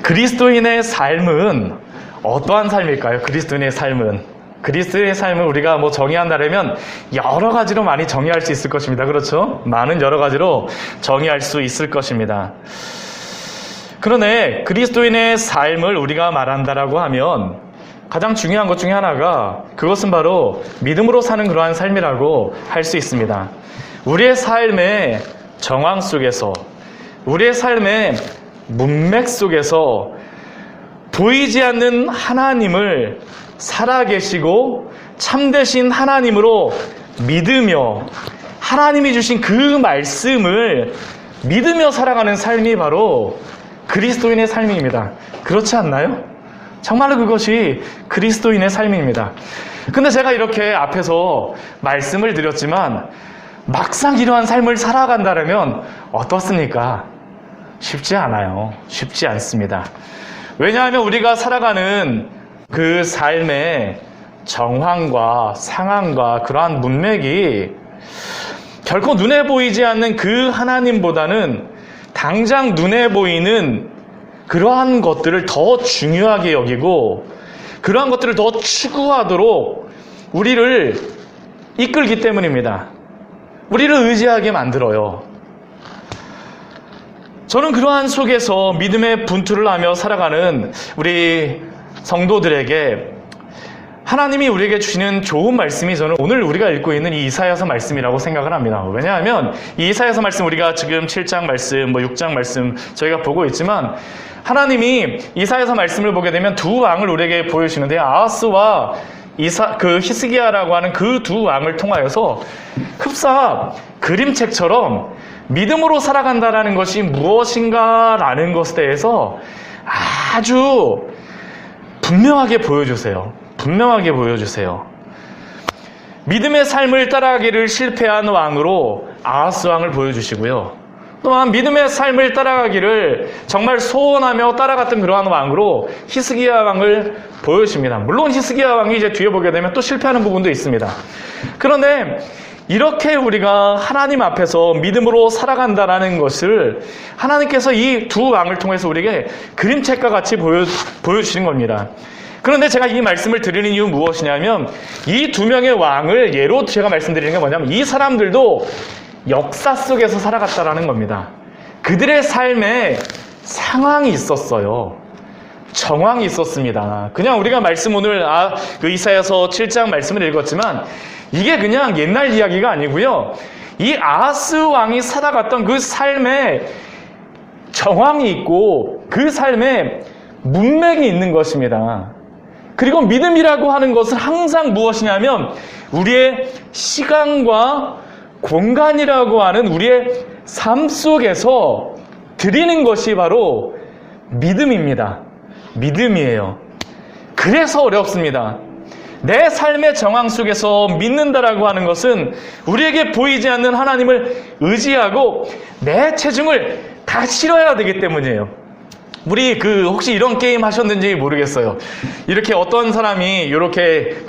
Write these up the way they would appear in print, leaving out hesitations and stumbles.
그리스도인의 삶은 어떠한 삶일까요? 그리스도인의 삶을 우리가 정의한다면 여러 가지로 많이 정의할 수 있을 것입니다. 그렇죠? 많은 여러 가지로 정의할 수 있을 것입니다. 그런데 그리스도인의 삶을 우리가 말한다라고 하면 가장 중요한 것 중에 하나가 그것은 바로 믿음으로 사는 그러한 삶이라고 할 수 있습니다. 우리의 삶의 정황 속에서, 우리의 삶의 문맥 속에서 보이지 않는 하나님을 살아계시고 참되신 하나님으로 믿으며 하나님이 주신 그 말씀을 믿으며 살아가는 삶이 바로 그리스도인의 삶입니다. 그렇지 않나요? 정말로 그것이 그리스도인의 삶입니다. 근데 제가 이렇게 앞에서 말씀을 드렸지만 막상 이러한 삶을 살아간다면 어떻습니까? 쉽지 않아요. 쉽지 않습니다. 왜냐하면 우리가 살아가는 그 삶의 정황과 상황과 그러한 문맥이 결코 눈에 보이지 않는 그 하나님보다는 당장 눈에 보이는 그러한 것들을 더 중요하게 여기고 그러한 것들을 더 추구하도록 우리를 이끌기 때문입니다. 우리를 의지하게 만들어요. 저는 그러한 속에서 믿음의 분투를 하며 살아가는 우리 성도들에게 하나님이 우리에게 주시는 좋은 말씀이 저는 오늘 우리가 읽고 있는 이 이사야서 말씀이라고 생각을 합니다. 왜냐하면 이 이사야서 말씀 우리가 지금 7장 말씀, 6장 말씀 저희가 보고 있지만 하나님이 이사야서 말씀을 보게 되면 두 왕을 우리에게 보여주시는데 아하스와 히스기야라고 하는 그 두 왕을 통하여서 흡사 그림책처럼 믿음으로 살아간다라는 것이 무엇인가라는 것에 대해서 아주 분명하게 보여주세요. 분명하게 보여주세요. 믿음의 삶을 따라가기를 실패한 왕으로 아하스 왕을 보여주시고요. 또한 믿음의 삶을 따라가기를 정말 소원하며 따라갔던 그러한 왕으로 히스기야 왕을 보여주십니다. 물론 히스기야 왕이 이제 뒤에 보게 되면 또 실패하는 부분도 있습니다. 그런데 이렇게 우리가 하나님 앞에서 믿음으로 살아간다라는 것을 하나님께서 이 두 왕을 통해서 우리에게 그림책과 같이 보여주시는 겁니다. 그런데 제가 이 말씀을 드리는 이유는 무엇이냐면 이 두 명의 왕을 예로 제가 말씀드리는 게 뭐냐면 이 사람들도 역사 속에서 살아갔다라는 겁니다. 그들의 삶에 상황이 있었어요. 정황이 있었습니다. 그냥 우리가 말씀 오늘 그 이사야서 7장 말씀을 읽었지만 이게 그냥 옛날 이야기가 아니고요. 이 아하스 왕이 살아갔던 그 삶에 정황이 있고 그 삶에 문맥이 있는 것입니다. 그리고 믿음이라고 하는 것은 항상 무엇이냐면 우리의 시간과 공간이라고 하는 우리의 삶 속에서 드리는 것이 바로 믿음입니다. 믿음이에요. 그래서 어렵습니다. 내 삶의 정황 속에서 믿는다라고 하는 것은 우리에게 보이지 않는 하나님을 의지하고 내 체중을 다 실어야 되기 때문이에요. 우리 혹시 이런 게임 하셨는지 모르겠어요. 이렇게 어떤 사람이 이렇게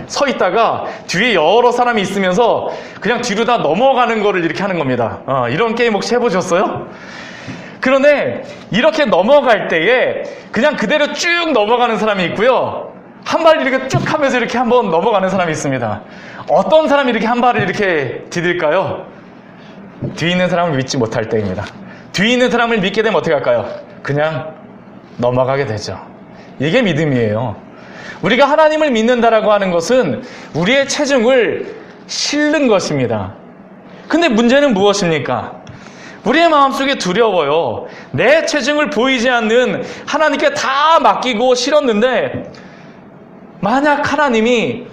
서 있다가 뒤에 여러 사람이 있으면서 그냥 뒤로 다 넘어가는 거를 이렇게 하는 겁니다. 이런 게임 혹시 해보셨어요? 그런데 이렇게 넘어갈 때에 그냥 그대로 쭉 넘어가는 사람이 있고요. 한 발 이렇게 쭉 하면서 이렇게 한번 넘어가는 사람이 있습니다. 어떤 사람이 이렇게 한 발을 이렇게 디딜까요? 뒤에 있는 사람을 믿지 못할 때입니다. 뒤에 있는 사람을 믿게 되면 어떻게 할까요? 그냥 넘어가게 되죠. 이게 믿음이에요. 우리가 하나님을 믿는다라고 하는 것은 우리의 체중을 실는 것입니다. 근데 문제는 무엇입니까? 우리의 마음속에 두려워요. 내 체중을 보이지 않는 하나님께 다 맡기고 실었는데 만약 하나님이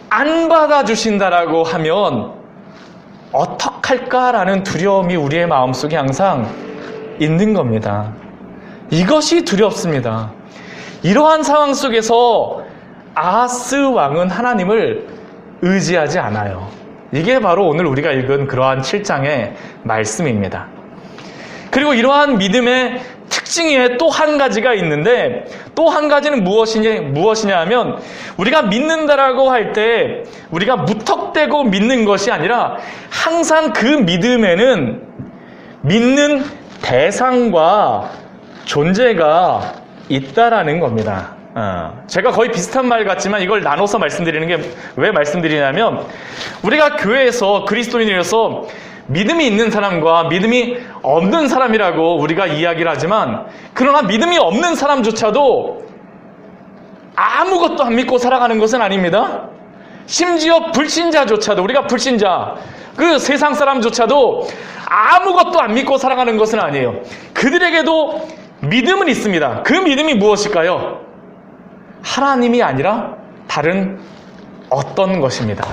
안 받아주신다라고 하면 어떡할까라는 두려움이 우리의 마음속에 항상 있는 겁니다. 이것이 두렵습니다. 이러한 상황 속에서 아하스 왕은 하나님을 의지하지 않아요. 이게 바로 오늘 우리가 읽은 그러한 7장의 말씀입니다. 그리고 이러한 믿음의 특징에 또 한 가지가 있는데 또 한 가지는 무엇이냐 하면 우리가 믿는다라고 할 때 우리가 무턱대고 믿는 것이 아니라 항상 그 믿음에는 믿는 대상과 존재가 있다라는 겁니다. 제가 거의 비슷한 말 같지만 이걸 나눠서 말씀드리는 게 왜 말씀드리냐면, 우리가 교회에서 그리스도인이어서 믿음이 있는 사람과 믿음이 없는 사람이라고 우리가 이야기를 하지만, 그러나 믿음이 없는 사람조차도 아무것도 안 믿고 살아가는 것은 아닙니다. 심지어 불신자조차도, 우리가 불신자, 그 세상 사람조차도 아무것도 안 믿고 살아가는 것은 아니에요. 그들에게도 믿음은 있습니다. 그 믿음이 무엇일까요? 하나님이 아니라 다른 어떤 것입니다.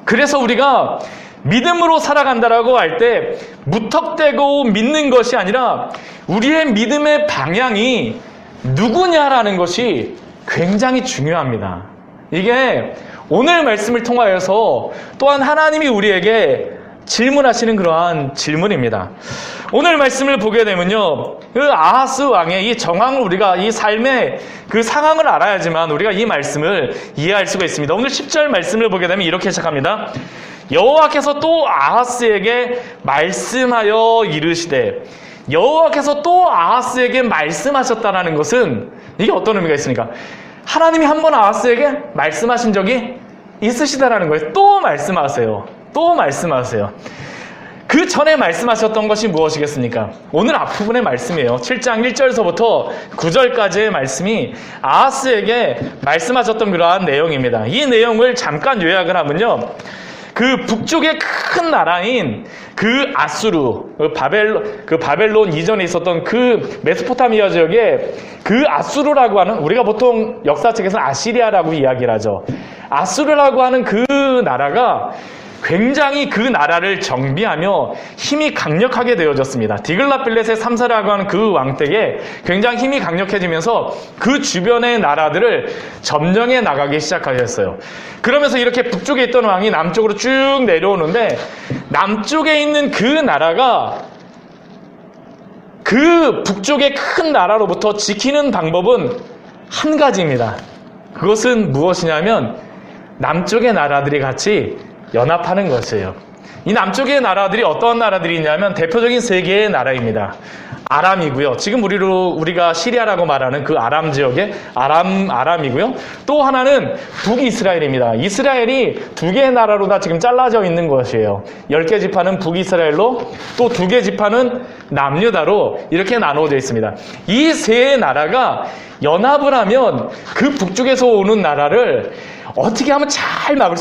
그래서 우리가 믿음으로 살아간다라고 할 때 무턱대고 믿는 것이 아니라 우리의 믿음의 방향이 누구냐라는 것이 굉장히 중요합니다. 이게 오늘 말씀을 통하여서 또한 하나님이 우리에게 질문하시는 그러한 질문입니다. 오늘 말씀을 보게 되면요, 그 아하스 왕의 이 정황을, 우리가 이 삶의 그 상황을 알아야지만 우리가 이 말씀을 이해할 수가 있습니다. 오늘 10절 말씀을 보게 되면 이렇게 시작합니다. 여호와께서 또 아하스에게 말씀하여 이르시되, 여호와께서 또 아하스에게 말씀하셨다는 것은 이게 어떤 의미가 있습니까? 하나님이 한 번 아하스에게 말씀하신 적이 있으시다라는 거예요. 또 말씀하세요. 또 말씀하세요. 그 전에 말씀하셨던 것이 무엇이겠습니까? 오늘 앞부분의 말씀이에요. 7장 1절서부터 9절까지의 말씀이 아하스에게 말씀하셨던 그러한 내용입니다. 이 내용을 잠깐 요약을 하면요, 그 북쪽의 큰 나라인 그 아수르, 그 바벨론 이전에 있었던 그 메소포타미아 지역에 그 아수르라고 하는, 우리가 보통 역사책에서 아시리아라고 이야기를 하죠. 아수르라고 하는 그 나라가 굉장히 그 나라를 정비하며 힘이 강력하게 되어졌습니다. 디글랏빌렛의 3세라고 하는 그 왕 때에 굉장히 힘이 강력해지면서 그 주변의 나라들을 점령해 나가기 시작하였어요. 그러면서 이렇게 북쪽에 있던 왕이 남쪽으로 쭉 내려오는데, 남쪽에 있는 그 나라가 그 북쪽의 큰 나라로부터 지키는 방법은 한 가지입니다. 그것은 무엇이냐면 남쪽의 나라들이 같이 연합하는 것이에요. 이 남쪽의 나라들이 어떤 나라들이냐면 대표적인 세 개의 나라입니다. 아람이고요. 지금 우리가 시리아라고 말하는 그 아람 지역의 아람이고요. 또 하나는 북이스라엘입니다. 이스라엘이 두 개의 나라로 다 지금 잘라져 있는 것이에요. 10개 지파는 북이스라엘로, 또 2개 지파는 남유다로 이렇게 나누어져 있습니다. 이 세 나라가 연합을 하면 그 북쪽에서 오는 나라를 어떻게 하면 잘 막을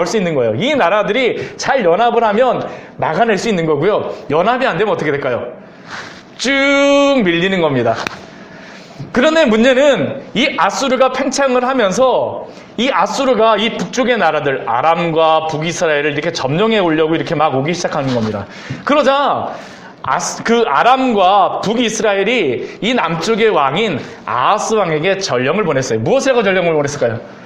수 있는 거예요. 이 나라들이 잘 연합을 하면 막아낼 수 있는 거고요. 연합이 안 되면 어떻게 될까요? 쭉 밀리는 겁니다. 그런데 문제는 이 아수르가 팽창을 하면서 이 아수르가 이 북쪽의 나라들, 아람과 북이스라엘을 이렇게 점령해 오려고 이렇게 막 오기 시작하는 겁니다. 그러자 그 아람과 북이스라엘이 이 남쪽의 왕인 아하스 왕에게 전령을 보냈어요. 무엇이라고 전령을 보냈을까요?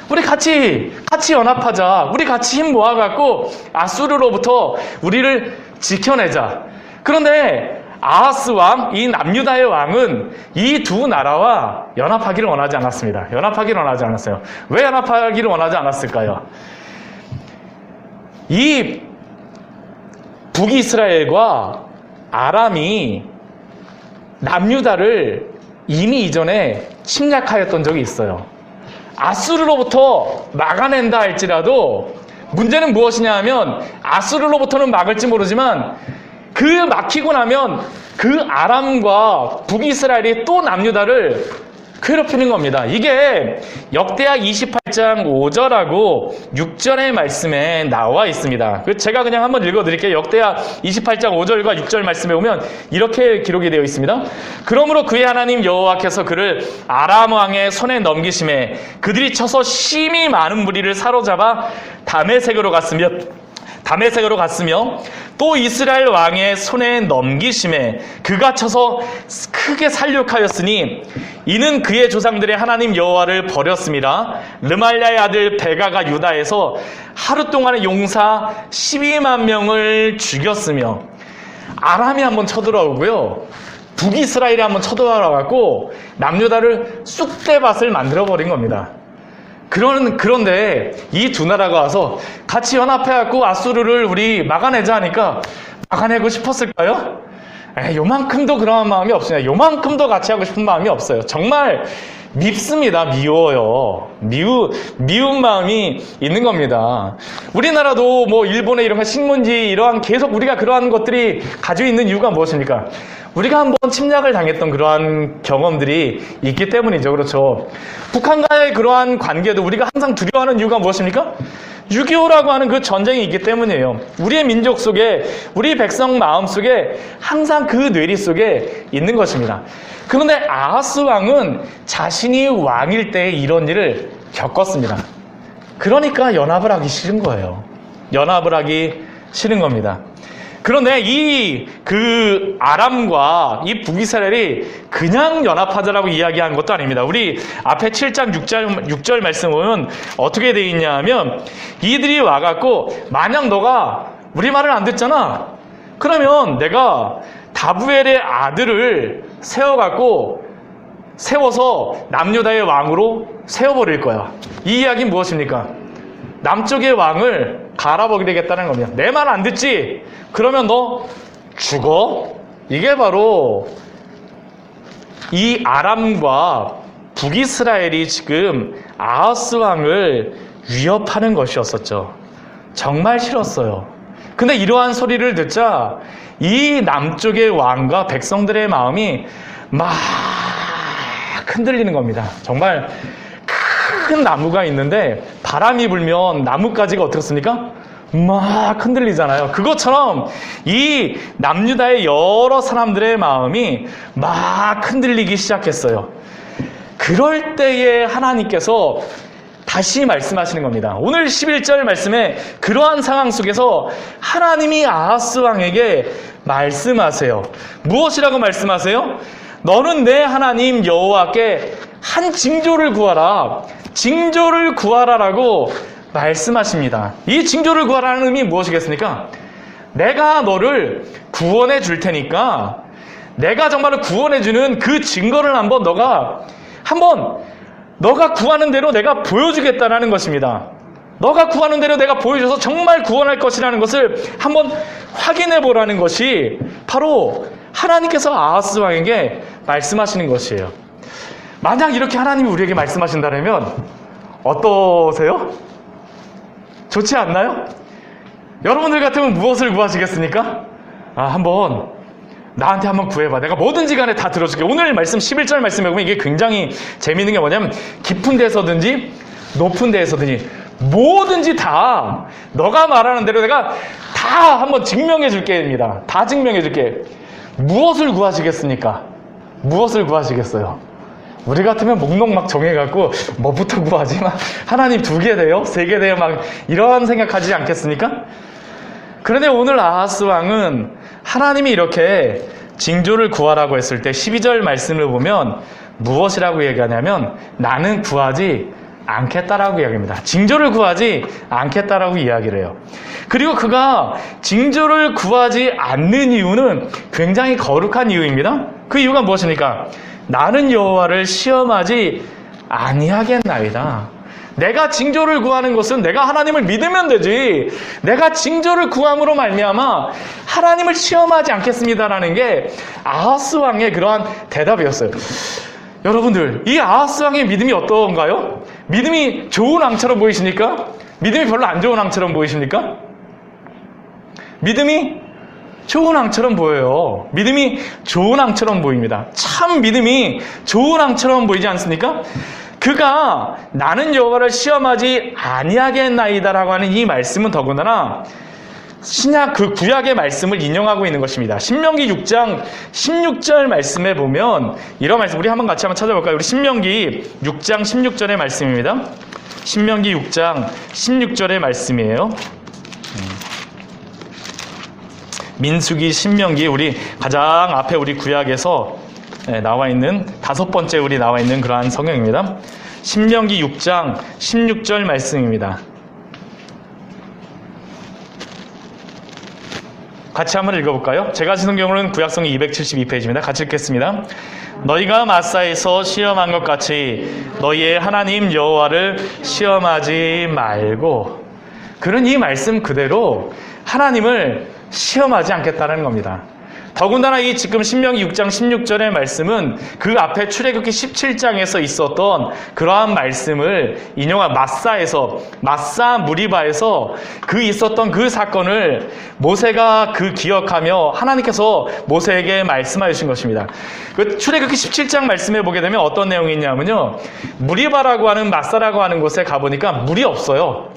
우리 같이 연합하자. 우리 같이 힘 모아갖고 아수르로부터 우리를 지켜내자. 그런데 아하스 왕, 이 남유다의 왕은 이 두 나라와 연합하기를 원하지 않았습니다. 연합하기를 원하지 않았어요. 왜 연합하기를 원하지 않았을까요? 이 북이스라엘과 아람이 남유다를 이미 이전에 침략하였던 적이 있어요. 아수르로부터 막아낸다 할지라도 문제는 무엇이냐 하면, 아수르로부터는 막을지 모르지만 그 막히고 나면 그 아람과 북이스라엘이 또 남유다를 괴롭히는 겁니다. 이게 역대하 28장 5절하고 6절의 말씀에 나와 있습니다. 제가 그냥 한번 읽어드릴게요. 역대하 28장 5절과 6절 말씀에 보면 이렇게 기록이 되어 있습니다. 그러므로 그의 하나님 여호와께서 그를 아람 왕의 손에 넘기심에 그들이 쳐서 심히 많은 무리를 사로잡아 다메섹으로 갔으며 또 이스라엘 왕의 손에 넘기심에 그가 쳐서 크게 살육하였으니 이는 그의 조상들의 하나님 여호와를 버렸습니다. 르말랴의 아들 베가가 유다에서 하루 동안의 용사 12만 명을 죽였으며, 아람이 한번 쳐들어오고요, 북이스라엘이 한번 쳐들어와갖고 남유다를 쑥대밭을 만들어버린 겁니다. 그런데 이 두 나라가 와서 같이 연합해갖고 아수르를 우리 막아내자 하니까 막아내고 싶었을까요? 요만큼도 그런 마음이 없어요. 요만큼도 같이 하고 싶은 마음이 없어요. 정말 밉습니다. 미워요. 미운 마음이 있는 겁니다. 우리나라도 뭐 일본의 이런 식문지 이러한 계속 우리가 그러한 것들이 가지고 있는 이유가 무엇입니까? 우리가 한번 침략을 당했던 그러한 경험들이 있기 때문이죠. 그렇죠. 북한과의 그러한 관계도 우리가 항상 두려워하는 이유가 무엇입니까? 6.25라고 하는 그 전쟁이 있기 때문이에요. 우리의 민족 속에, 우리 백성 마음 속에 항상 그 뇌리 속에 있는 것입니다. 그런데 아하스 왕은 자신이 왕일 때 이런 일을 겪었습니다. 그러니까 연합을 하기 싫은 거예요. 연합을 하기 싫은 겁니다. 그런데 그 아람과 이 북이스라엘이 그냥 연합하자라고 이야기한 것도 아닙니다. 우리 앞에 7장 6절 말씀 보면 어떻게 되어 있냐 하면 이들이 와갖고 만약 너가 우리 말을 안 듣잖아. 그러면 내가 다부엘의 아들을 세워서 남유다의 왕으로 세워버릴 거야. 이 이야기는 무엇입니까? 남쪽의 왕을 갈아버리게 되겠다는 겁니다. 내 말 안 듣지? 그러면 너 죽어? 이게 바로 이 아람과 북이스라엘이 지금 아하스 왕을 위협하는 것이었었죠. 정말 싫었어요. 근데 이러한 소리를 듣자 이 남쪽의 왕과 백성들의 마음이 막 흔들리는 겁니다. 정말 큰 나무가 있는데 바람이 불면 나뭇가지가 어떻습니까? 막 흔들리잖아요. 그것처럼 이 남유다의 여러 사람들의 마음이 막 흔들리기 시작했어요. 그럴 때에 하나님께서 다시 말씀하시는 겁니다. 오늘 11절 말씀에 그러한 상황 속에서 하나님이 아하스 왕에게 말씀하세요. 무엇이라고 말씀하세요? 너는 내 하나님 여호와께 한 징조를 구하라. 징조를 구하라라고 말씀하십니다. 이 징조를 구하라는 의미 무엇이겠습니까? 내가 너를 구원해 줄 테니까 내가 정말로 구원해 주는 그 증거를 너가 구하는 대로 내가 보여주겠다라는 것입니다. 너가 구하는 대로 내가 보여줘서 정말 구원할 것이라는 것을 한번 확인해 보라는 것이 바로 하나님께서 아하스 왕에게 말씀하시는 것이에요. 만약 이렇게 하나님이 우리에게 말씀하신다면 어떠세요? 좋지 않나요? 여러분들 같으면 무엇을 구하시겠습니까? 나한테 한번 구해봐. 내가 뭐든지 간에 다 들어줄게. 오늘 말씀 11절 말씀에 보면 이게 굉장히 재미있는 게 뭐냐면 깊은 데서든지 높은 데에서든지 뭐든지 다 너가 말하는 대로 내가 다 한번 증명해 줄게입니다. 다 증명해 줄게. 무엇을 구하시겠습니까? 무엇을 구하시겠어요? 우리 같으면 목록 막 정해갖고 뭐부터 구하지? 막 하나님 2개 돼요? 3개 돼요? 막 이런 생각하지 않겠습니까? 그런데 오늘 아하스 왕은 하나님이 이렇게 징조를 구하라고 했을 때 12절 말씀을 보면 무엇이라고 얘기하냐면 나는 구하지 않겠다라고 이야기합니다. 징조를 구하지 않겠다라고 이야기를 해요. 그리고 그가 징조를 구하지 않는 이유는 굉장히 거룩한 이유입니다. 그 이유가 무엇입니까? 나는 여호와를 시험하지 아니하겠나이다. 내가 징조를 구하는 것은 내가 하나님을 믿으면 되지. 내가 징조를 구함으로 말미암아 하나님을 시험하지 않겠습니다라는 게 아하스 왕의 그러한 대답이었어요. 여러분들, 이 아하스 왕의 믿음이 어떤가요? 믿음이 좋은 왕처럼 보이십니까? 믿음이 별로 안 좋은 왕처럼 보이십니까? 믿음이 좋은 왕처럼 보여요. 믿음이 좋은 왕처럼 보입니다. 참 믿음이 좋은 왕처럼 보이지 않습니까? 그가 나는 여호와를 시험하지 아니하겠나이다라고 하는 이 말씀은 더군다나 신약 그 구약의 말씀을 인용하고 있는 것입니다. 신명기 6장 16절 말씀에 보면 이런 말씀 우리 한번 같이 한번 찾아볼까요? 우리 신명기 6장 16절의 말씀입니다. 신명기 6장 16절의 말씀이에요. 민수기, 신명기 우리 가장 앞에 우리 구약에서 나와 있는 5번째 우리 나와 있는 그러한 성경입니다. 신명기 6장 16절 말씀입니다. 같이 한번 읽어볼까요? 제가 가진 성경은 구약성경 272페이지입니다. 같이 읽겠습니다. 너희가 마사에서 시험한 것 같이 너희의 하나님 여호와를 시험하지 말고. 그런 이 말씀 그대로 하나님을 시험하지 않겠다는 겁니다. 더군다나 이 지금 신명기 6장 16절의 말씀은 그 앞에 출애굽기 17장에서 있었던 그러한 말씀을 인용한 마사 무리바에서 그 있었던 그 사건을 모세가 그 기억하며 하나님께서 모세에게 말씀하여 주신 것입니다. 그 출애굽기 17장 말씀에 보게 되면 어떤 내용이 있냐면요, 무리바라고 하는 마사라고 하는 곳에 가보니까 물이 없어요.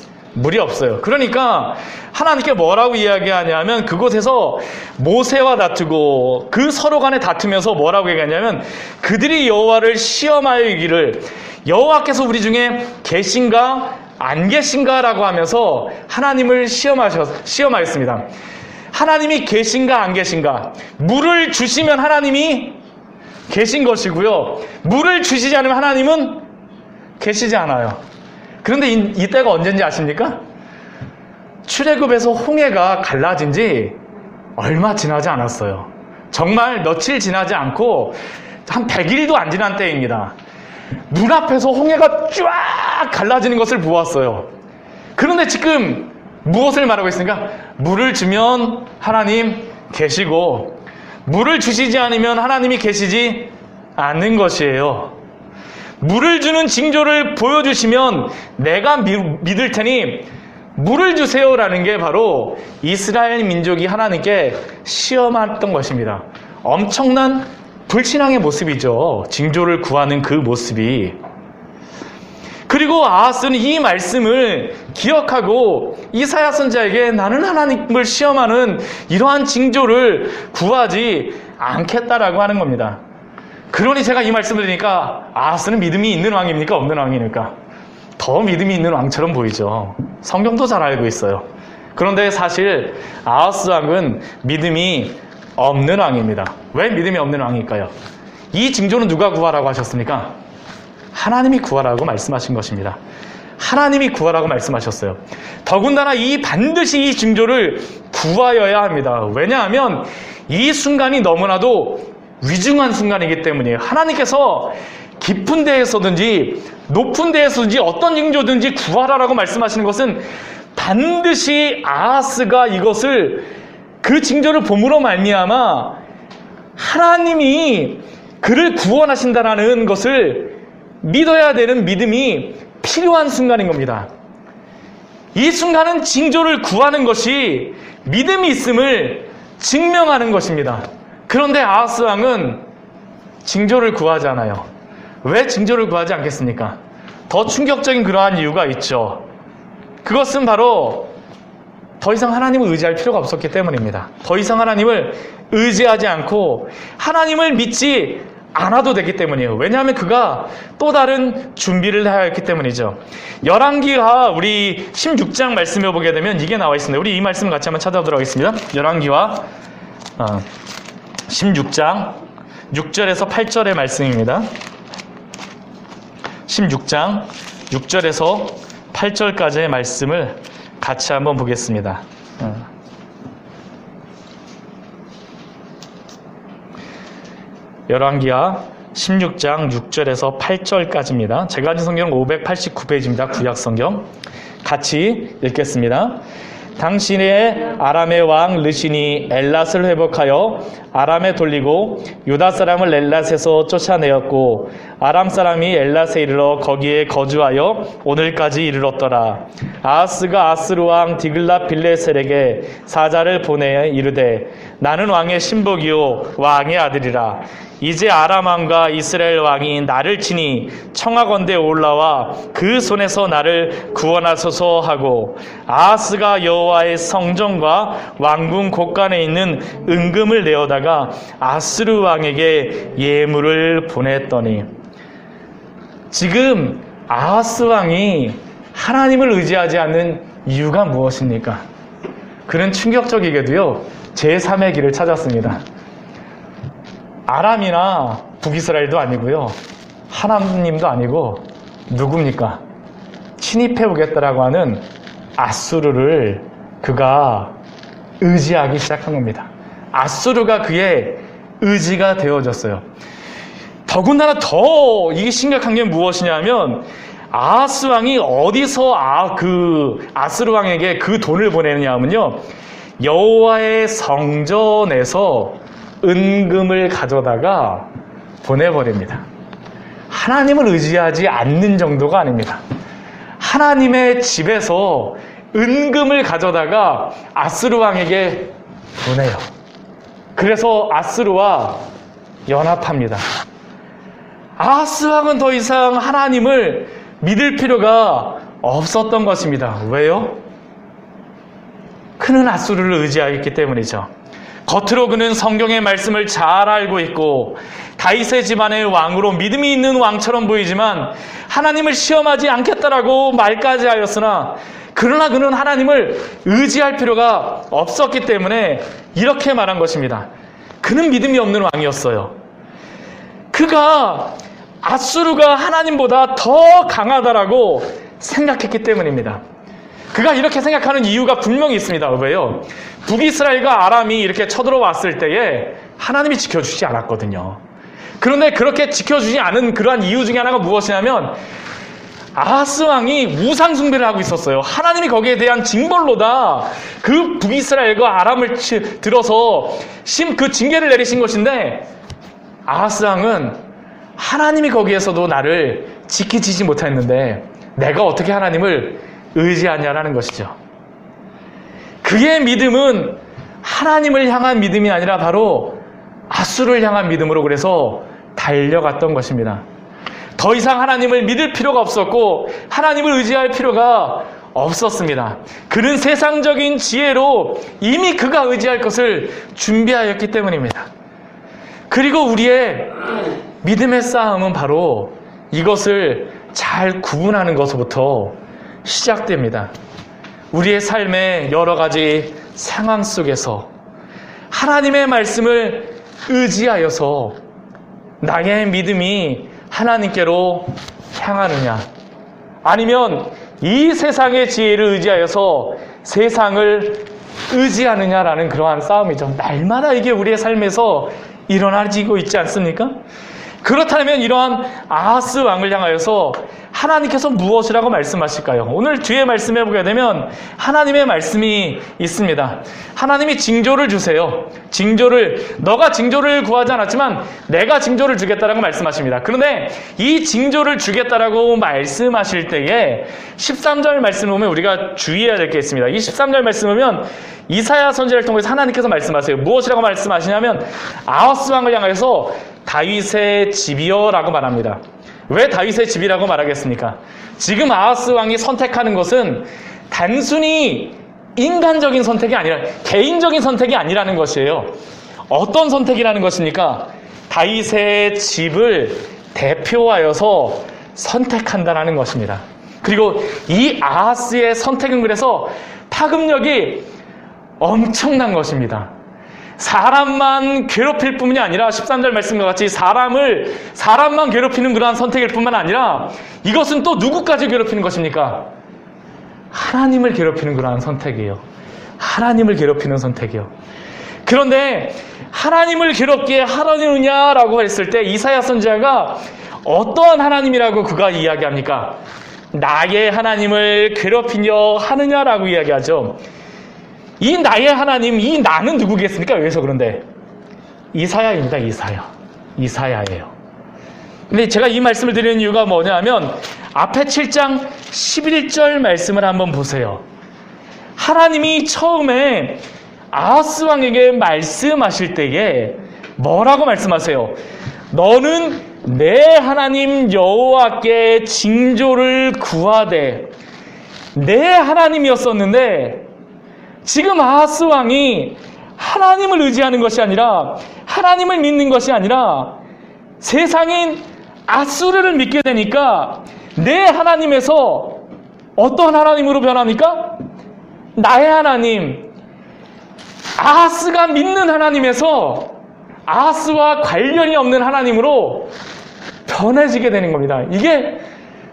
그러니까 하나님께 뭐라고 이야기하냐면 그곳에서 모세와 다투고 그 서로 간에 다투면서 뭐라고 얘기하냐면 그들이 여호와를 시험하여 이기를 여호와께서 우리 중에 계신가 안 계신가 라고 하면서 하나님을 시험하였습니다. 하나님이 계신가 안 계신가, 물을 주시면 하나님이 계신 것이고요, 물을 주시지 않으면 하나님은 계시지 않아요. 그런데 이때가 언제인지 아십니까? 출애굽에서 홍해가 갈라진 지 얼마 지나지 않았어요. 정말 며칠 지나지 않고 한 100일도 안 지난 때입니다. 눈앞에서 홍해가 쫙 갈라지는 것을 보았어요. 그런데 지금 무엇을 말하고 있습니까? 물을 주면 하나님 계시고 물을 주시지 않으면 하나님이 계시지 않는 것이에요. 물을 주는 징조를 보여주시면 내가 믿을 테니 물을 주세요라는 게 바로 이스라엘 민족이 하나님께 시험했던 것입니다. 엄청난 불신앙의 모습이죠. 징조를 구하는 그 모습이. 그리고 아하스는 이 말씀을 기억하고 이사야 선지자에게 나는 하나님을 시험하는 이러한 징조를 구하지 않겠다라고 하는 겁니다. 그러니 제가 이 말씀을 드리니까 아하스는 믿음이 있는 왕입니까? 없는 왕입니까? 더 믿음이 있는 왕처럼 보이죠. 성경도 잘 알고 있어요. 그런데 사실 아하스 왕은 믿음이 없는 왕입니다. 왜 믿음이 없는 왕일까요? 이 징조는 누가 구하라고 하셨습니까? 하나님이 구하라고 말씀하신 것입니다. 하나님이 구하라고 말씀하셨어요. 더군다나 반드시 이 징조를 구하여야 합니다. 왜냐하면 이 순간이 너무나도 위중한 순간이기 때문이에요. 하나님께서 깊은 데에서든지 높은 데에서든지 어떤 징조든지 구하라라고 말씀하시는 것은 반드시 아하스가 이것을 그 징조를 봄으로 말미암아 하나님이 그를 구원하신다라는 것을 믿어야 되는 믿음이 필요한 순간인 겁니다. 이 순간은 징조를 구하는 것이 믿음이 있음을 증명하는 것입니다. 그런데 아하스 왕은 징조를 구하지 않아요. 왜 징조를 구하지 않겠습니까? 더 충격적인 그러한 이유가 있죠. 그것은 바로 더 이상 하나님을 의지할 필요가 없었기 때문입니다. 더 이상 하나님을 의지하지 않고 하나님을 믿지 않아도 되기 때문이에요. 왜냐하면 그가 또 다른 준비를 해야 했기 때문이죠. 열왕기하 우리 16장 말씀해 보게 되면 이게 나와 있습니다. 우리 이 말씀 같이 한번 찾아보도록 하겠습니다. 열왕기하 16장 6절에서 8절의 말씀입니다. 16장 6절에서 8절까지의 말씀을 같이 한번 보겠습니다. 열왕기하 16장 6절에서 8절까지입니다. 제가 가진 성경은 589페이지입니다. 구약성경. 같이 읽겠습니다. 당신의 아람의 왕 르신이 엘랏을 회복하여 아람에 돌리고 유다 사람을 엘랏에서 쫓아내었고 아람 사람이 엘랏에 이르러 거기에 거주하여 오늘까지 이르렀더라. 아하스가 아스루 왕 디글랏 빌레셀에게 사자를 보내 이르되 나는 왕의 신복이요 왕의 아들이라. 이제 아람 왕과 이스라엘 왕이 나를 치니 청하건대 올라와 그 손에서 나를 구원하소서 하고 아하스가 여호와의 성전과 왕궁 곳간에 있는 은금을 내어다가 아스루 왕에게 예물을 보냈더니. 지금 아하스 왕이 하나님을 의지하지 않는 이유가 무엇입니까? 그는 충격적이게도요 제3의 길을 찾았습니다. 아람이나 북이스라엘도 아니고요, 하나님도 아니고 누굽니까? 침입해오겠다라고 하는 아수르를 그가 의지하기 시작한 겁니다. 아수르가 그의 의지가 되어졌어요. 더군다나 더 이게 심각한 게 무엇이냐면 아하스 왕이 어디서 아스루 왕에게 그 돈을 보내느냐 하면요, 여호와의 성전에서 은금을 가져다가 보내버립니다. 하나님을 의지하지 않는 정도가 아닙니다. 하나님의 집에서 은금을 가져다가 아수르 왕에게 보내요. 그래서 아수르와 연합합니다. 아하스 왕은 더 이상 하나님을 믿을 필요가 없었던 것입니다. 왜요? 그는 아수르를 의지하였기 때문이죠. 겉으로 그는 성경의 말씀을 잘 알고 있고 다윗의 집안의 왕으로 믿음이 있는 왕처럼 보이지만 하나님을 시험하지 않겠다라고 말까지 하였으나 그러나 그는 하나님을 의지할 필요가 없었기 때문에 이렇게 말한 것입니다. 그는 믿음이 없는 왕이었어요. 그가 아수르가 하나님보다 더 강하다라고 생각했기 때문입니다. 그가 이렇게 생각하는 이유가 분명히 있습니다. 왜요? 북이스라엘과 아람이 이렇게 쳐들어왔을 때에 하나님이 지켜주지 않았거든요. 그런데 그렇게 지켜주지 않은 그러한 이유 중에 하나가 무엇이냐면 아하스 왕이 우상 숭배를 하고 있었어요. 하나님이 거기에 대한 징벌로다 그 북이스라엘과 아람을 들어서 그 징계를 내리신 것인데 아하스 왕은 하나님이 거기에서도 나를 지키지 못했는데 내가 어떻게 하나님을 의지하냐라는 것이죠. 그의 믿음은 하나님을 향한 믿음이 아니라 바로 아수르를 향한 믿음으로 그래서 달려갔던 것입니다. 더 이상 하나님을 믿을 필요가 없었고 하나님을 의지할 필요가 없었습니다. 그는 세상적인 지혜로 이미 그가 의지할 것을 준비하였기 때문입니다. 그리고 우리의 믿음의 싸움은 바로 이것을 잘 구분하는 것부터 시작됩니다. 우리의 삶의 여러 가지 상황 속에서 하나님의 말씀을 의지하여서 나의 믿음이 하나님께로 향하느냐 아니면 이 세상의 지혜를 의지하여서 세상을 의지하느냐라는 그러한 싸움이죠. 날마다 이게 우리의 삶에서 일어나지고 있지 않습니까? 그렇다면 이러한 아하스 왕을 향하여서 하나님께서 무엇이라고 말씀하실까요? 오늘 뒤에 말씀해 보게 되면 하나님의 말씀이 있습니다. 하나님이 징조를 주세요. 너가 징조를 구하지 않았지만 내가 징조를 주겠다라고 말씀하십니다. 그런데 이 징조를 주겠다라고 말씀하실 때에 13절 말씀을 보면 우리가 주의해야 될 게 있습니다. 이 13절 말씀을 보면 이사야 선지자를 통해서 하나님께서 말씀하세요. 무엇이라고 말씀하시냐면 아하스 왕을 향해서 다윗의 집이여 라고 말합니다. 왜 다윗의 집이라고 말하겠습니까? 지금 아하스 왕이 선택하는 것은 단순히 인간적인 선택이 아니라 개인적인 선택이 아니라는 것이에요. 어떤 선택이라는 것입니까? 다윗의 집을 대표하여서 선택한다는 것입니다. 그리고 이 아하스의 선택은 그래서 파급력이 엄청난 것입니다. 사람만 괴롭힐 뿐이 아니라 13절 말씀과 같이 사람만 괴롭히는 그러한 선택일 뿐만 아니라 이것은 또 누구까지 괴롭히는 것입니까? 하나님을 괴롭히는 그러한 선택이에요. 하나님을 괴롭히는 선택이요. 그런데 하나님을 괴롭게 하려느냐라고 했을 때 이사야 선지자가 어떠한 하나님이라고 그가 이야기합니까? 나의 하나님을 괴롭히려 하느냐라고 이야기하죠. 이 나의 하나님, 이 나는 누구겠습니까? 여기서 그런데 이사야입니다. 이사야예요. 근데 제가 이 말씀을 드리는 이유가 뭐냐면 앞에 7장 11절 말씀을 한번 보세요. 하나님이 처음에 아하스 왕에게 말씀하실 때에 뭐라고 말씀하세요? 너는 내 하나님 여호와께 징조를 구하되 내 하나님이었었는데 지금 아하스 왕이 하나님을 의지하는 것이 아니라 하나님을 믿는 것이 아니라 세상인 아수르를 믿게 되니까 내 하나님에서 어떤 하나님으로 변합니까? 나의 하나님, 아하스가 믿는 하나님에서 아하스와 관련이 없는 하나님으로 변해지게 되는 겁니다. 이게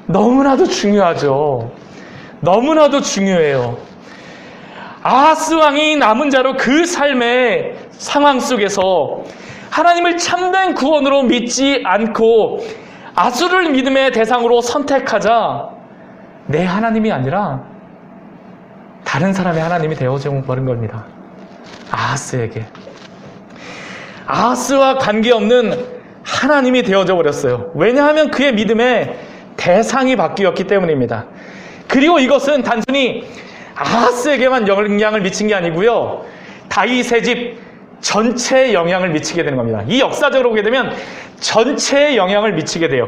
너무나도 중요하죠. 너무나도 중요해요. 아하스 왕이 남은 자로 그 삶의 상황 속에서 하나님을 참된 구원으로 믿지 않고 아수르를 믿음의 대상으로 선택하자 내 하나님이 아니라 다른 사람의 하나님이 되어져 버린 겁니다. 아하스에게. 아하스와 관계없는 하나님이 되어져 버렸어요. 왜냐하면 그의 믿음의 대상이 바뀌었기 때문입니다. 그리고 이것은 단순히 아하스에게만 영향을 미친 게 아니고요, 다윗의 집 전체에 영향을 미치게 되는 겁니다. 이 역사적으로 보게 되면 전체에 영향을 미치게 돼요.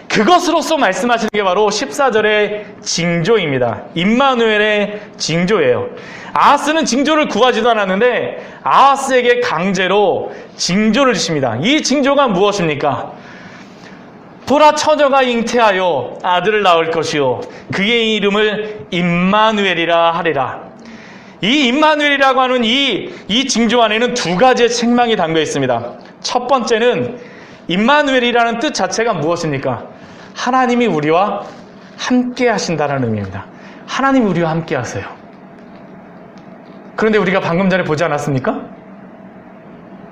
그것으로서 말씀하시는 게 바로 14절의 징조입니다. 임마누엘의 징조예요. 아하스는 징조를 구하지도 않았는데 아하스에게 강제로 징조를 주십니다. 이 징조가 무엇입니까? 보라, 처녀가 잉태하여 아들을 낳을 것이요 그의 이름을 임마누엘이라 하리라. 이 임마누엘이라고 하는 이 징조 안에는 두 가지의 책망이 담겨 있습니다. 첫 번째는 임마누엘이라는 뜻 자체가 무엇입니까? 하나님이 우리와 함께 하신다는 의미입니다. 하나님이 우리와 함께 하세요. 그런데 우리가 방금 전에 보지 않았습니까?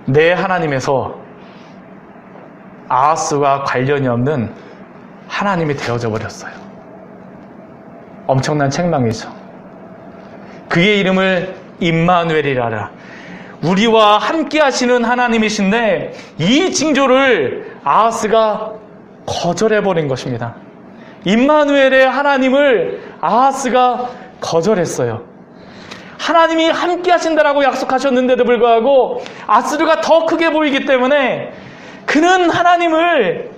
내 하나님에서 아하스와 관련이 없는 하나님이 되어져 버렸어요. 엄청난 책망이죠. 그의 이름을 임마누엘이라, 우리와 함께 하시는 하나님이신데 이 징조를 아하스가 거절해버린 것입니다. 임마누엘의 하나님을 아하스가 거절했어요. 하나님이 함께 하신다라고 약속하셨는데도 불구하고 아스루가 더 크게 보이기 때문에 그는 하나님을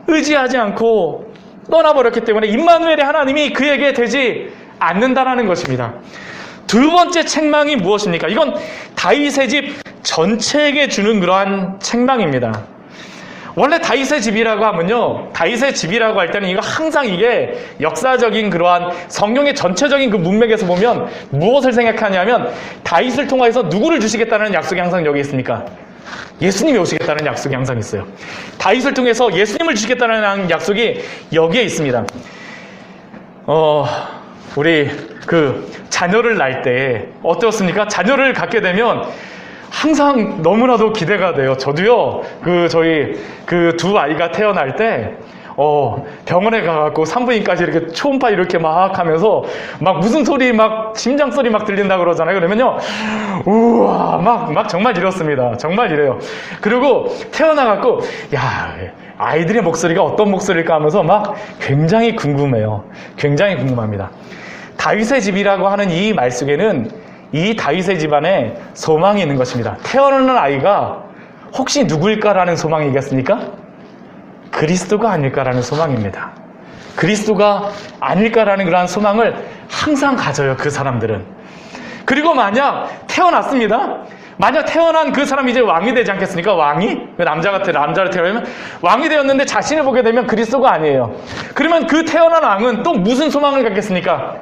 의지하지 않고 떠나버렸기 때문에 임마누엘의 하나님이 그에게 되지 않는다라는 것입니다. 두 번째 책망이 무엇입니까? 이건 다윗의 집 전체에게 주는 그러한 책망입니다. 원래 다윗의 집이라고 하면요, 다윗의 집이라고 할 때는 이거 항상 이게 역사적인 그러한 성경의 전체적인 그 문맥에서 보면 무엇을 생각하냐면 다윗을 통해서 누구를 주시겠다는 약속이 항상 여기 있습니까? 예수님이 오시겠다는 약속이 항상 있어요. 다윗을 통해서 예수님을 주시겠다는 약속이 여기에 있습니다. 우리 자녀를 낳을 때 어떠셨습니까? 자녀를 갖게 되면 항상 너무나도 기대가 돼요. 저도요, 저희 두 아이가 태어날 때, 병원에 가갖고 산부인까지 이렇게 초음파 이렇게 막 하면서 막 무슨 소리 막 심장 소리 막 들린다 그러잖아요. 그러면요, 우와, 막 정말 이렇습니다. 정말 이래요. 그리고 태어나갖고, 야, 아이들의 목소리가 어떤 목소리일까 하면서 막 굉장히 궁금해요. 굉장히 궁금합니다. 다윗의 집이라고 하는 이 말 속에는 이 다윗의 집안에 소망이 있는 것입니다. 태어나는 아이가 혹시 누구일까라는 소망이겠습니까? 그리스도가 아닐까라는 소망입니다. 그리스도가 아닐까라는 그러한 소망을 항상 가져요, 그 사람들은. 그리고 만약 태어났습니다. 만약 태어난 그 사람이 이제 왕이 되지 않겠습니까? 왕이? 남자를 태어나면 왕이 되었는데 자신을 보게 되면 그리스도가 아니에요. 그러면 그 태어난 왕은 또 무슨 소망을 갖겠습니까?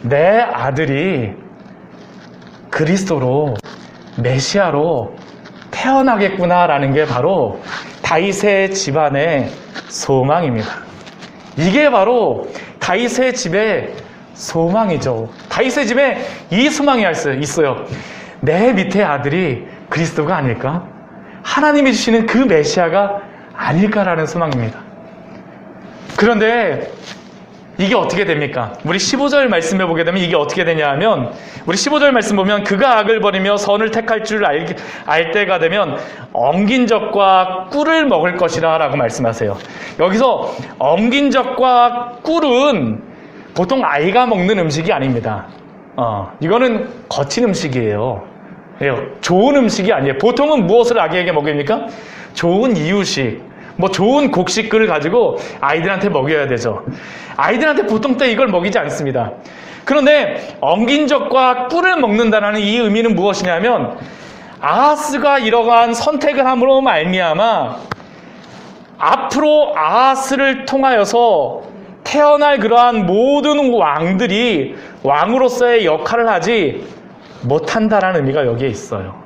내 아들이 그리스도로, 메시아로 태어나겠구나라는 게 바로 다윗의 집안의 소망입니다. 이게 바로 다윗의 집의 소망이죠. 다윗의 집에 이 소망이 있어요. 내 밑에 아들이 그리스도가 아닐까? 하나님이 주시는 그 메시아가 아닐까라는 소망입니다. 그런데 이게 어떻게 됩니까? 우리 15절 말씀에 보게 되면 이게 어떻게 되냐 하면, 우리 15절 말씀 보면 그가 악을 버리며 선을 택할 줄 알 때가 되면 엉긴 적과 꿀을 먹을 것이라 라고 말씀하세요. 여기서 엉긴 적과 꿀은 보통 아이가 먹는 음식이 아닙니다. 이거는 거친 음식이에요. 좋은 음식이 아니에요. 보통은 무엇을 아기에게 먹입니까? 좋은 이유식, 좋은 곡식을 가지고 아이들한테 먹여야 되죠. 아이들한테 보통 때 이걸 먹이지 않습니다. 그런데 엉긴 적과 꿀을 먹는다는 이 의미는 무엇이냐면, 아하스가 이러한 선택을 함으로 말미암아 앞으로 아하스를 통하여서 태어날 그러한 모든 왕들이 왕으로서의 역할을 하지 못한다라는 의미가 여기에 있어요.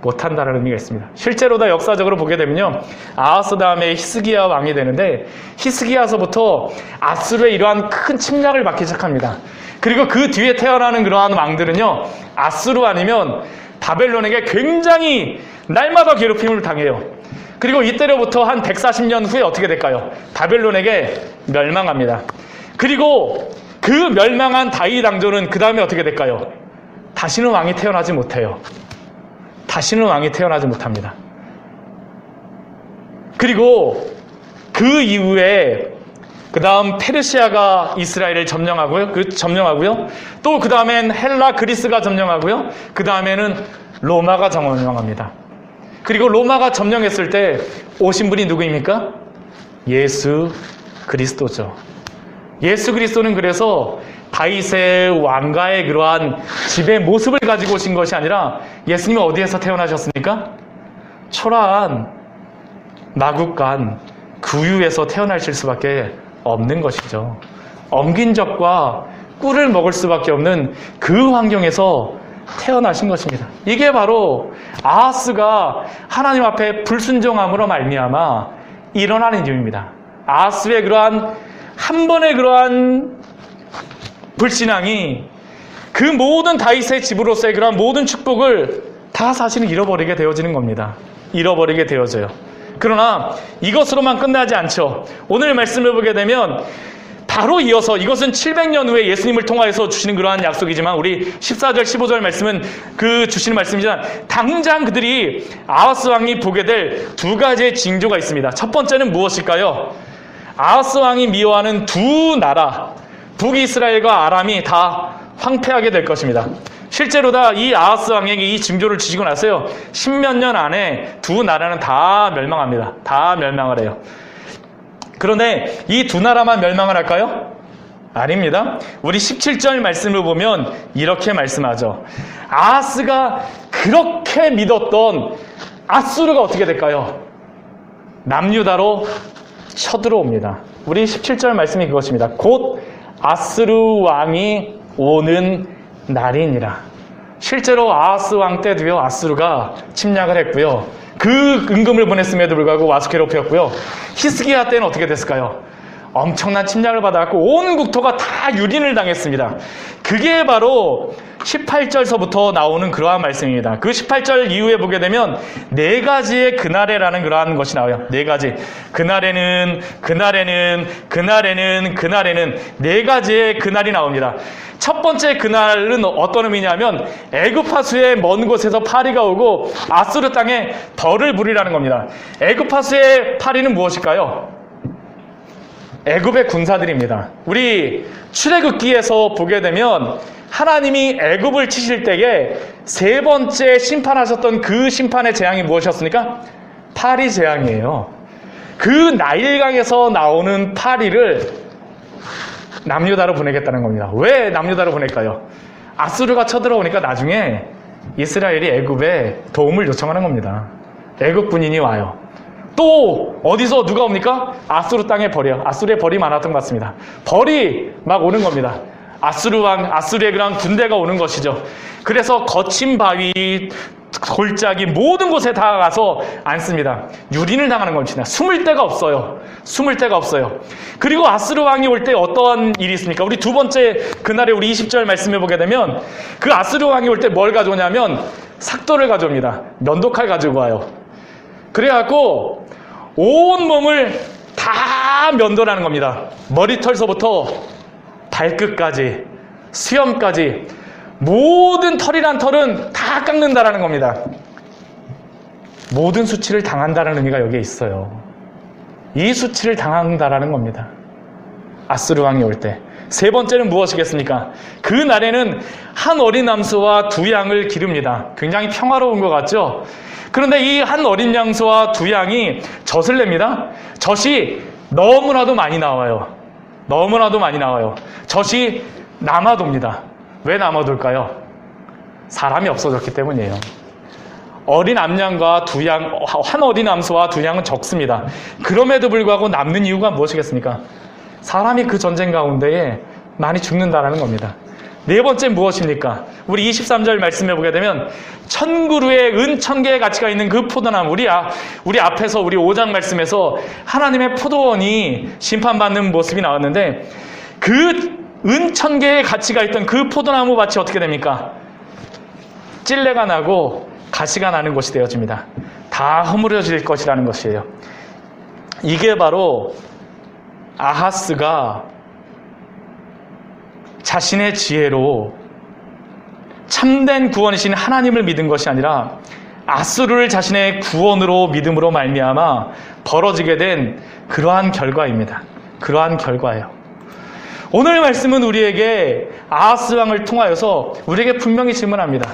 못한다는 의미가 있습니다. 실제로 다 역사적으로 보게 되면요, 아하스 다음에 히스기야 왕이 되는데 히스기야서부터 아수르의 이러한 큰 침략을 받기 시작합니다. 그리고 그 뒤에 태어나는 그러한 왕들은요, 아수르 아니면 바벨론에게 굉장히 날마다 괴롭힘을 당해요. 그리고 이때로부터 한 140년 후에 어떻게 될까요? 바벨론에게 멸망합니다. 그리고 그 멸망한 다윗 왕조는 그 다음에 어떻게 될까요? 다시는 왕이 태어나지 못해요. 다시는 왕이 태어나지 못합니다. 그리고 그 이후에 그 다음 페르시아가 이스라엘을 점령하고요. 또 그 다음엔 헬라 그리스가 점령하고요. 그 다음에는 로마가 점령합니다. 그리고 로마가 점령했을 때 오신 분이 누구입니까? 예수 그리스도죠. 예수 그리스도는 그래서 다윗의 왕가의 그러한 집의 모습을 가지고 오신 것이 아니라 예수님은 어디에서 태어나셨습니까? 초라한 마국간 구유에서 태어나실 수밖에 없는 것이죠. 엉긴 젖과 꿀을 먹을 수밖에 없는 그 환경에서 태어나신 것입니다. 이게 바로 아하스가 하나님 앞에 불순종함으로 말미암아 일어나는 이유입니다. 아하스의 그러한 한 번의 그러한 불신앙이 그 모든 다윗의 집으로서의 그러한 모든 축복을 다 사실은 잃어버리게 되어지는 겁니다. 잃어버리게 되어져요. 그러나 이것으로만 끝나지 않죠. 오늘 말씀을 보게 되면 바로 이어서 이것은 700년 후에 예수님을 통하여서 주시는 그러한 약속이지만 우리 14절 15절 말씀은 그 주시는 말씀이지만 당장 그들이 아하스 왕이 보게 될 두 가지의 징조가 있습니다. 첫 번째는 무엇일까요? 아하스 왕이 미워하는 두 나라 북이스라엘과 아람이 다 황폐하게 될 것입니다. 실제로 다 이 아하스 왕에게 이 징조를 주시고 나서요 10몇 년 안에 두 나라는 다 멸망합니다. 다 멸망을 해요. 그런데 이 두 나라만 멸망을 할까요? 아닙니다. 우리 17절 말씀을 보면 이렇게 말씀하죠. 아하스가 그렇게 믿었던 아수르가 어떻게 될까요? 남유다로 쳐들어옵니다. 우리 17절 말씀이 그것입니다. 곧 아스루 왕이 오는 날이니라. 실제로 아하스 왕 때도요 아스루가 침략을 했고요. 그 은금을 보냈음에도 불구하고 와수케롭이었고요. 히스기야 때는 어떻게 됐을까요? 엄청난 침략을 받아갖고 온 국토가 다 유린을 당했습니다. 그게 바로 18절서부터 나오는 그러한 말씀입니다. 그 18절 이후에 보게 되면 네 가지의 그날에라는 그러한 것이 나와요. 네 가지. 그날에는 네 가지의 그날이 나옵니다. 첫 번째 그날은 어떤 의미냐면 애굽하수의 먼 곳에서 파리가 오고 아수르 땅에 벌을 부리라는 겁니다. 애굽하수의 파리는 무엇일까요? 애굽의 군사들입니다. 우리 출애굽기에서 보게 되면 하나님이 애굽을 치실 때에 세 번째 심판하셨던 그 심판의 재앙이 무엇이었습니까? 파리 재앙이에요. 그 나일강에서 나오는 파리를 남유다로 보내겠다는 겁니다. 왜 남유다로 보낼까요? 아수르가 쳐들어오니까 나중에 이스라엘이 애굽에 도움을 요청하는 겁니다. 애굽 군인이 와요. 또 어디서 누가 옵니까? 아수르 땅에 벌이요. 아수르에 벌이 많았던 것 같습니다. 벌이 막 오는 겁니다. 아수르의 그런 군대가 오는 것이죠. 그래서 거친 바위, 골짜기 모든 곳에 다 가서 앉습니다. 유린을 당하는 겁니다. 숨을 데가 없어요. 그리고 아수르 왕이 올 때 어떠한 일이 있습니까? 우리 두 번째 그날에 우리 20절 말씀해 보게 되면 그 아수르 왕이 올 때 뭘 가져오냐면 삭도를 가져옵니다. 면도칼 가지고 와요. 그래갖고 온 몸을 다 면도하는 겁니다. 머리털서부터 발끝까지, 수염까지 모든 털이란 털은 다 깎는다라는 겁니다. 모든 수치를 당한다는 의미가 여기에 있어요. 이 수치를 당한다라는 겁니다. 아수르 왕이 올 때. 세 번째는 무엇이겠습니까? 그 날에는 한 어린 암소와 두 양을 기릅니다. 굉장히 평화로운 것 같죠? 그런데 이 한 어린 양소와 두 양이 젖을 냅니다. 젖이 너무나도 많이 나와요. 젖이 남아돕니다. 왜 남아돌까요? 사람이 없어졌기 때문이에요. 어린 암양과 두 양, 한 어린 암소와 두 양은 적습니다. 그럼에도 불구하고 남는 이유가 무엇이겠습니까? 사람이 그 전쟁 가운데에 많이 죽는다라는 겁니다. 네 번째 무엇입니까? 우리 23절 말씀해 보게 되면 1000그루의 은 1000개의 가치가 있는 그 포도나무, 우리 앞에서 우리 5장 말씀에서 하나님의 포도원이 심판받는 모습이 나왔는데 그 은 1000개의 가치가 있던 그 포도나무 밭이 어떻게 됩니까? 찔레가 나고 가시가 나는 곳이 되어집니다. 다 허물어질 것이라는 것이에요. 이게 바로 아하스가 자신의 지혜로 참된 구원이신 하나님을 믿은 것이 아니라 아수르를 자신의 구원으로 믿음으로 말미암아 벌어지게 된 그러한 결과입니다. 그러한 결과예요. 오늘 말씀은 우리에게 아하스 왕을 통하여서 우리에게 분명히 질문합니다.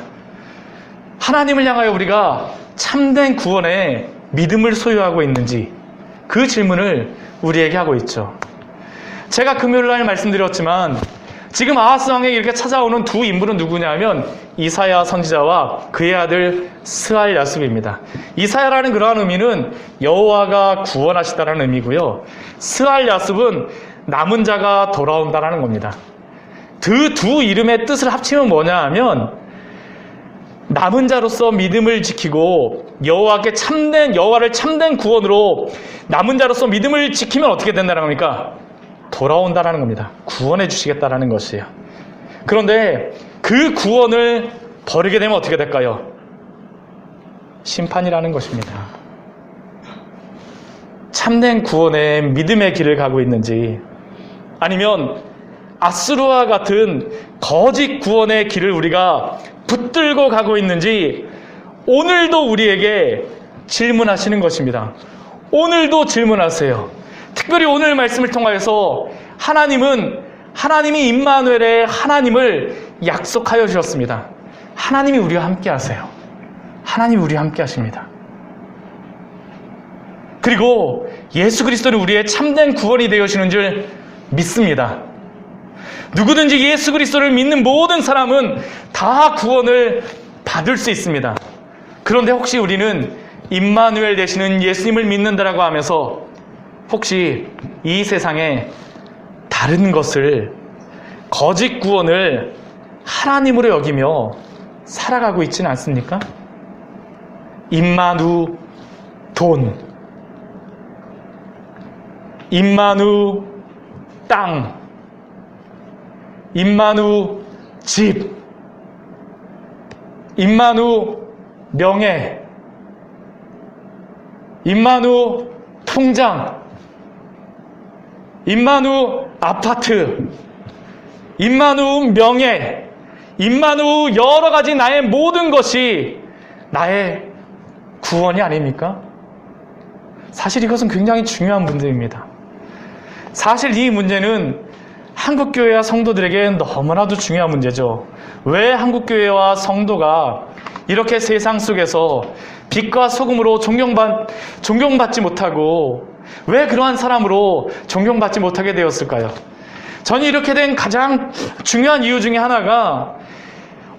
하나님을 향하여 우리가 참된 구원의 믿음을 소유하고 있는지, 그 질문을 우리에게 하고 있죠. 제가 금요일날 말씀드렸지만 지금 아하스 왕에게 이렇게 찾아오는 두 인물은 누구냐면 이사야 선지자와 그의 아들 스알 야습입니다. 이사야라는 그러한 의미는 여호와가 구원하시다라는 의미고요. 스알 야습은 남은 자가 돌아온다라는 겁니다. 그 두 이름의 뜻을 합치면 뭐냐 하면 남은 자로서 믿음을 지키고 여호와를 참된 구원으로 남은 자로서 믿음을 지키면 어떻게 된다는 겁니까? 돌아온다라는 겁니다. 구원해 주시겠다라는 것이에요. 그런데 그 구원을 버리게 되면 어떻게 될까요? 심판이라는 것입니다. 참된 구원의 믿음의 길을 가고 있는지, 아니면 아수르와 같은 거짓 구원의 길을 우리가 붙들고 가고 있는지 오늘도 우리에게 질문하시는 것입니다. 오늘도 질문하세요. 특별히 오늘 말씀을 통하여서 하나님이 임마누엘의 하나님을 약속하여 주셨습니다. 하나님이 우리와 함께 하세요. 하나님이 우리와 함께 하십니다. 그리고 예수 그리스도는 우리의 참된 구원이 되어주시는 줄 믿습니다. 누구든지 예수 그리스도를 믿는 모든 사람은 다 구원을 받을 수 있습니다. 그런데 혹시 우리는 임마누엘 되시는 예수님을 믿는다라고 하면서 혹시 이 세상에 다른 것을, 거짓 구원을 하나님으로 여기며 살아가고 있지는 않습니까? 임마누 돈, 임마누 땅, 임마누 집, 임마누 명예, 임마누 통장, 임마누 아파트, 임마누 명예, 임마누 여러 가지 나의 모든 것이 나의 구원이 아닙니까? 사실 이것은 굉장히 중요한 문제입니다. 사실 이 문제는 한국교회와 성도들에게 너무나도 중요한 문제죠. 왜 한국교회와 성도가 이렇게 세상 속에서 빛과 소금으로 존경받지 못하고 왜 그러한 사람으로 존경받지 못하게 되었을까요? 저는 이렇게 된 가장 중요한 이유 중에 하나가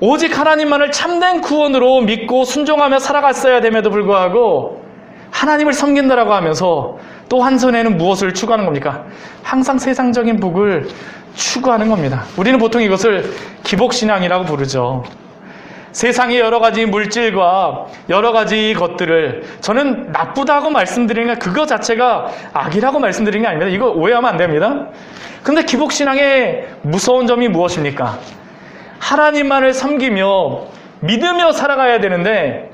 오직 하나님만을 참된 구원으로 믿고 순종하며 살아갔어야 됨에도 불구하고 하나님을 섬긴다라고 하면서 또 한 손에는 무엇을 추구하는 겁니까? 항상 세상적인 복을 추구하는 겁니다. 우리는 보통 이것을 기복신앙이라고 부르죠. 세상의 여러 가지 물질과 여러 가지 것들을 저는 나쁘다고 말씀드리는 게 그거 자체가 악이라고 말씀드리는 게 아닙니다. 이거 오해하면 안 됩니다. 그런데 기복신앙의 무서운 점이 무엇입니까? 하나님만을 섬기며 믿으며 살아가야 되는데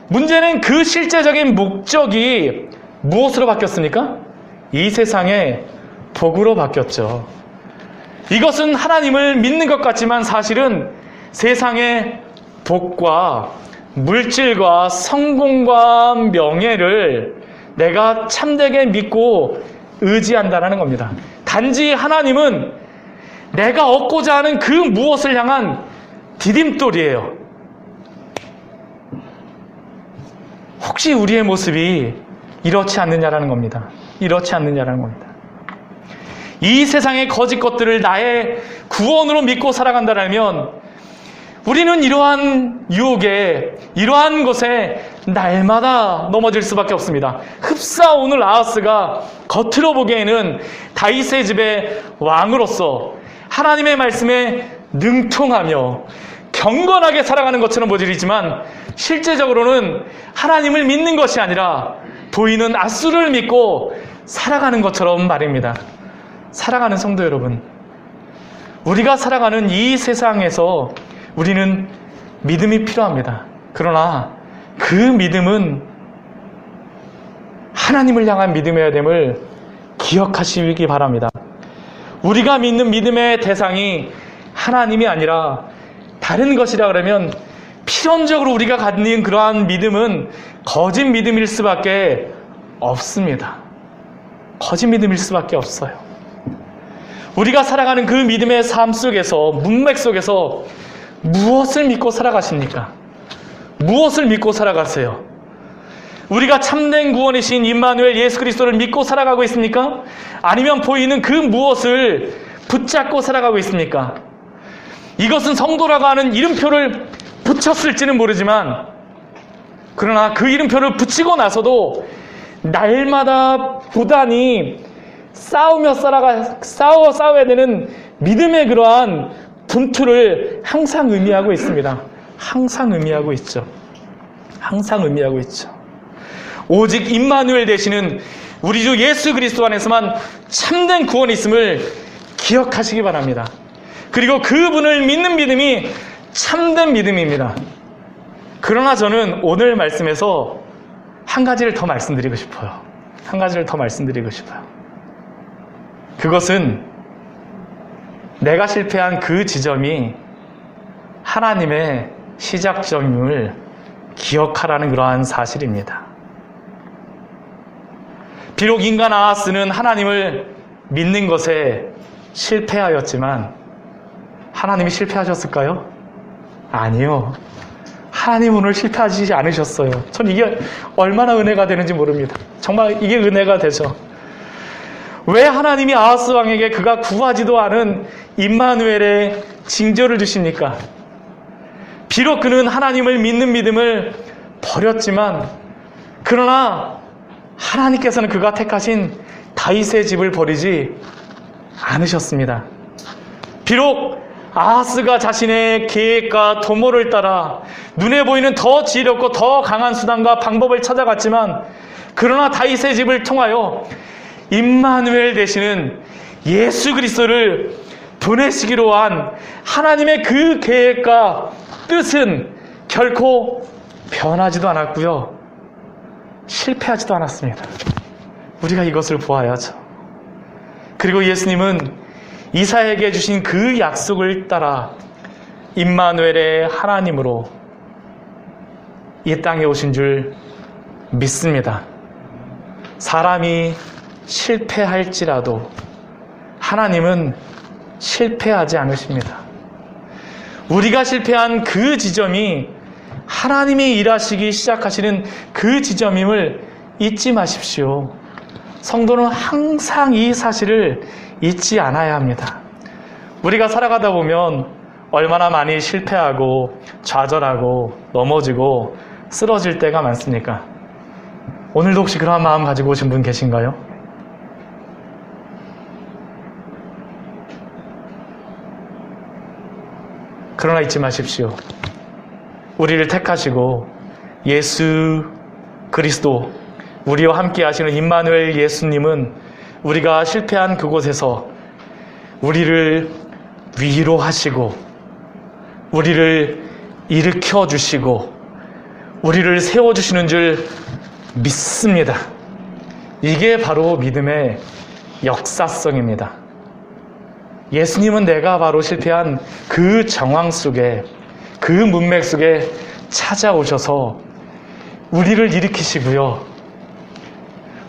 문제는 그 실제적인 목적이 무엇으로 바뀌었습니까? 이 세상의 복으로 바뀌었죠. 이것은 하나님을 믿는 것 같지만 사실은 세상의 복과 물질과 성공과 명예를 내가 참되게 믿고 의지한다는 겁니다. 단지 하나님은 내가 얻고자 하는 그 무엇을 향한 디딤돌이에요. 혹시 우리의 모습이 이렇지 않느냐라는 겁니다. 이렇지 않느냐라는 겁니다. 이 세상의 거짓 것들을 나의 구원으로 믿고 살아간다면 우리는 이러한 유혹에, 이러한 것에 날마다 넘어질 수밖에 없습니다. 흡사 오늘 아하스가 겉으로 보기에는 다윗의 집의 왕으로서 하나님의 말씀에 능통하며 경건하게 살아가는 것처럼 보여지지만 실제적으로는 하나님을 믿는 것이 아니라 보이는 아수르를 믿고 살아가는 것처럼 말입니다. 사랑하는 성도 여러분, 우리가 살아가는 이 세상에서 우리는 믿음이 필요합니다. 그러나 그 믿음은 하나님을 향한 믿음이어야 됨을 기억하시기 바랍니다. 우리가 믿는 믿음의 대상이 하나님이 아니라 다른 것이라 그러면 필연적으로 우리가 갖는 그러한 믿음은 거짓 믿음일 수밖에 없습니다. 거짓 믿음일 수밖에 없어요. 우리가 살아가는 그 믿음의 삶 속에서, 문맥 속에서 무엇을 믿고 살아가십니까? 무엇을 믿고 살아가세요? 우리가 참된 구원이신 임마누엘 예수 그리스도를 믿고 살아가고 있습니까? 아니면 보이는 그 무엇을 붙잡고 살아가고 있습니까? 이것은 성도라고 하는 이름표를 붙였을지는 모르지만, 그러나 그 이름표를 붙이고 나서도 날마다 부단히 싸워야 되는 믿음의 그러한 분투를 항상 의미하고 있습니다. 항상 의미하고 있죠. 항상 의미하고 있죠. 오직 임마누엘 되시는 우리 주 예수 그리스도 안에서만 참된 구원이 있음을 기억하시기 바랍니다. 그리고 그분을 믿는 믿음이 참된 믿음입니다. 그러나 저는 오늘 말씀에서 한 가지를 더 말씀드리고 싶어요. 한 가지를 더 말씀드리고 싶어요. 그것은 내가 실패한 그 지점이 하나님의 시작점임을 기억하라는 그러한 사실입니다. 비록 인간 아하스는 하나님을 믿는 것에 실패하였지만 하나님이 실패하셨을까요? 아니요. 하나님 오늘 실패하지 않으셨어요. 전 이게 얼마나 은혜가 되는지 모릅니다. 정말 이게 은혜가 되죠. 왜 하나님이 아하스 왕에게 그가 구하지도 않은 임마누엘의 징조를 주십니까? 비록 그는 하나님을 믿는 믿음을 버렸지만, 그러나 하나님께서는 그가 택하신 다윗의 집을 버리지 않으셨습니다. 비록 아하스가 자신의 계획과 도모를 따라 눈에 보이는 더 지혜롭고 더 강한 수단과 방법을 찾아갔지만, 그러나 다윗의 집을 통하여 임마누엘 되시는 예수 그리스도를 보내시기로 한 하나님의 그 계획과 뜻은 결코 변하지도 않았고요, 실패하지도 않았습니다. 우리가 이것을 보아야죠. 그리고 예수님은 이사야에게 주신 그 약속을 따라 임마누엘의 하나님으로 이 땅에 오신 줄 믿습니다. 사람이 실패할지라도 하나님은 실패하지 않으십니다. 우리가 실패한 그 지점이 하나님이 일하시기 시작하시는 그 지점임을 잊지 마십시오. 성도는 항상 이 사실을 잊지 않아야 합니다. 우리가 살아가다 보면 얼마나 많이 실패하고 좌절하고 넘어지고 쓰러질 때가 많습니까? 오늘도 혹시 그러한 마음 가지고 오신 분 계신가요? 그러나 잊지 마십시오. 우리를 택하시고 예수 그리스도, 우리와 함께 하시는 임마누엘 예수님은 우리가 실패한 그곳에서 우리를 위로하시고 우리를 일으켜 주시고 우리를 세워주시는 줄 믿습니다. 이게 바로 믿음의 역사성입니다. 예수님은 내가 바로 실패한 그 정황 속에, 그 문맥 속에 찾아오셔서 우리를 일으키시고요,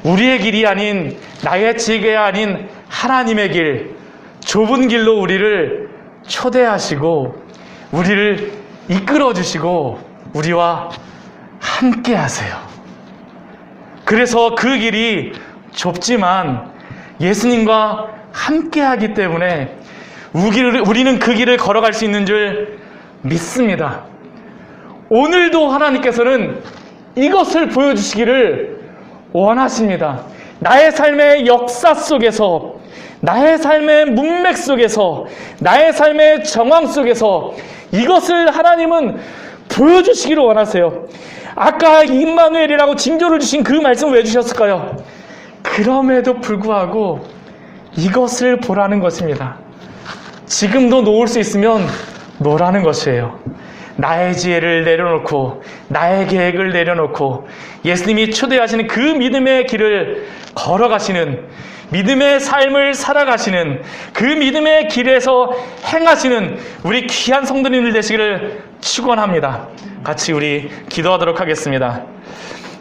우리의 길이 아닌, 나의 지혜가 아닌 하나님의 길, 좁은 길로 우리를 초대하시고 우리를 이끌어 주시고 우리와 함께 하세요. 그래서 그 길이 좁지만 예수님과 함께 하기 때문에 우리는 그 길을 걸어갈 수 있는 줄 믿습니다. 오늘도 하나님께서는 이것을 보여주시기를 원하십니다. 나의 삶의 역사 속에서, 나의 삶의 문맥 속에서, 나의 삶의 정황 속에서 이것을 하나님은 보여주시기를 원하세요. 아까 임마누엘이라고 징조를 주신 그 말씀을 왜 주셨을까요? 그럼에도 불구하고 이것을 보라는 것입니다. 지금도 놓을 수 있으면 놓으라는 것이에요. 나의 지혜를 내려놓고 나의 계획을 내려놓고 예수님이 초대하시는 그 믿음의 길을 걸어가시는 믿음의 삶을 살아가시는 그 믿음의 길에서 행하시는 우리 귀한 성도님들 되시기를 축원합니다. 같이 우리 기도하도록 하겠습니다.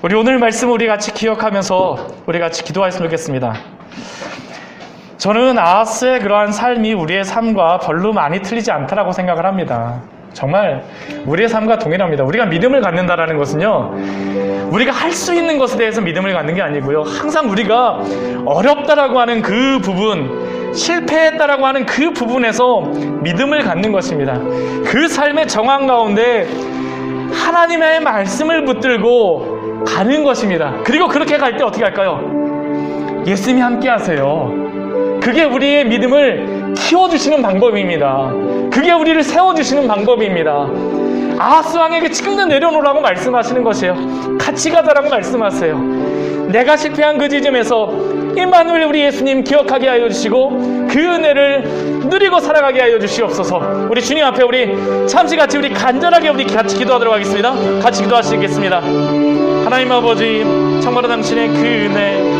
우리 오늘 말씀 우리 같이 기억하면서 우리 같이 기도하였으면 좋겠습니다. 저는 아하스의 그러한 삶이 우리의 삶과 별로 많이 틀리지 않다라고 생각을 합니다. 정말 우리의 삶과 동일합니다. 우리가 믿음을 갖는다라는 것은요, 우리가 할 수 있는 것에 대해서 믿음을 갖는 게 아니고요, 항상 우리가 어렵다라고 하는 그 부분, 실패했다라고 하는 그 부분에서 믿음을 갖는 것입니다. 그 삶의 정황 가운데 하나님의 말씀을 붙들고 가는 것입니다. 그리고 그렇게 갈 때 어떻게 할까요? 예수님이 함께 하세요. 그게 우리의 믿음을 키워주시는 방법입니다. 그게 우리를 세워주시는 방법입니다. 아하스 왕에게 지금도 내려놓으라고 말씀하시는 것이에요. 같이 가자라고 말씀하세요. 내가 실패한 그 지점에서 임마누엘 우리 예수님 기억하게 하여 주시고 그 은혜를 누리고 살아가게 하여 주시옵소서. 우리 주님 앞에 우리 잠시 같이 우리 간절하게 우리 같이 기도하도록 하겠습니다. 같이 기도하시겠습니다. 하나님 아버지, 정말로 당신의 그 은혜